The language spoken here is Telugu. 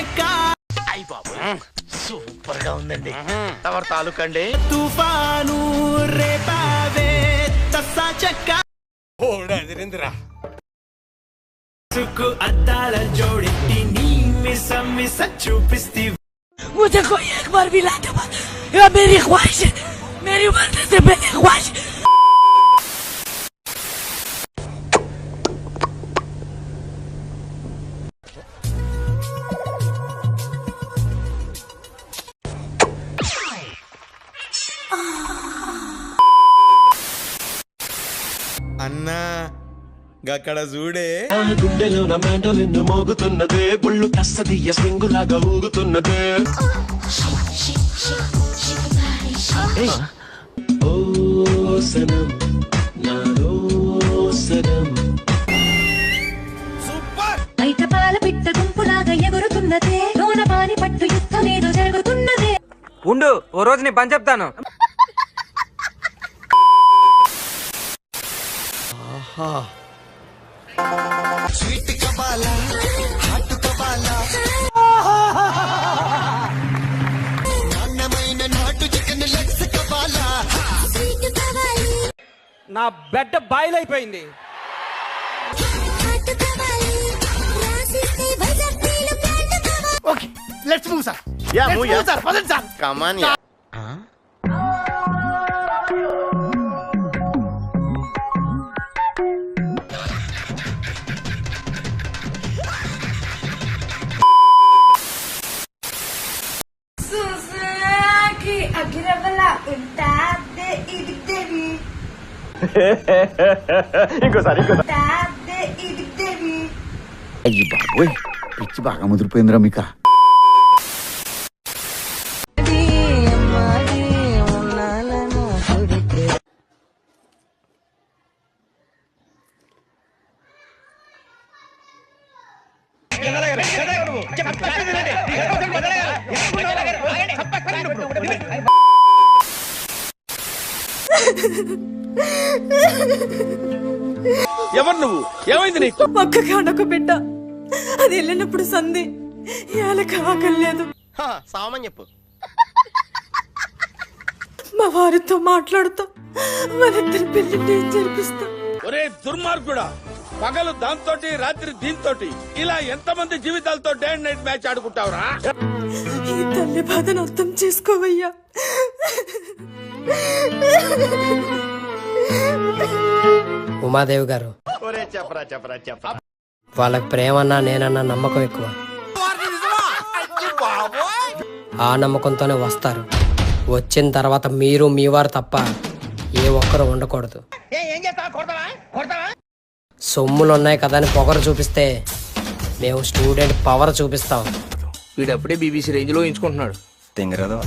చెక్క అయ్య బాబు సూపర్ గా ఉందండి. ఎవరి తాలూకండి? తుఫాను రేపావే తస్సా చెక్క సుకు అద్దాల జోడెట్టి నీ మిస మిస చూపిస్తి. मुझे कोई एक बार भी ला दे, ये मेरी ख्वाहिश है, मेरी मर्जी से मेरी ख्वाहिश। అన్నా గక్కడ చూడే గుండెలో నా మెంటలిన్ను మోగుతున్నదే బుళ్ళు కస్తదీయ స్వింగులాగా ఊగుతున్నదే ఓ సనం నాలో సనం బయట పాల పిట్ట గుంపులాగా ఎగురుతున్నదే లోన పాని పట్టు యుద్ధం ఏదో జరుగుతున్నదే. ఉండు ఓ రోజు నీ పని చెప్తాను. నా బెడ్ బాయిల్ అయిపోయింది. Okay let's move sir. Yeah move yeah sir. పదండి సార్. Come on yeah. ఇంకోసారి అయ్యి బాబోయ్ పిచ్చి బాగా ముదిరిపోయిందిరా మీకా. ఎవరు నువ్వు? ఏమైంది నీకు? పక్కగా ఉండకు బిడ్డ, అది వెళ్ళినప్పుడు సంధి ఏళ్ళకి ఆకలేదు. సామని చెప్పు. మా వారితో మాట్లాడుతా మనిద్దరి పెళ్లి జరిపిస్తా. ఒరే దుర్మార్గుడా, పగలు దాంతోటి రాత్రి దీంతోటి ఇలా ఎంతమంది జీవితాలతో డే అండ్ నైట్ మ్యాచ్ ఆడుకుంటావురా? ఈ తల్లి బాధను అర్థం చేసుకోవయ్యా. ఉమాదేవి గారు, ఒరే చెప్పరా చెప్పరా చెప్పరా. వాళ్ళకి ప్రేమన్నా నేనన్నా నమ్మకం ఎక్కువ. ఆ నమ్మకంతోనే వస్తారు. వచ్చిన తర్వాత మీరు మీ వారు తప్ప ఏ ఒక్కరు ఉండకూడదు. సొమ్ములు ఉన్నాయి కదా అని పొగరు చూపిస్తే మేము స్టూడెంట్ పవర్ చూపిస్తాం. వీడప్పుడే బీబీసీ రేంజ్ లో ఎంచుకుంటున్నాడు. తెంగరదో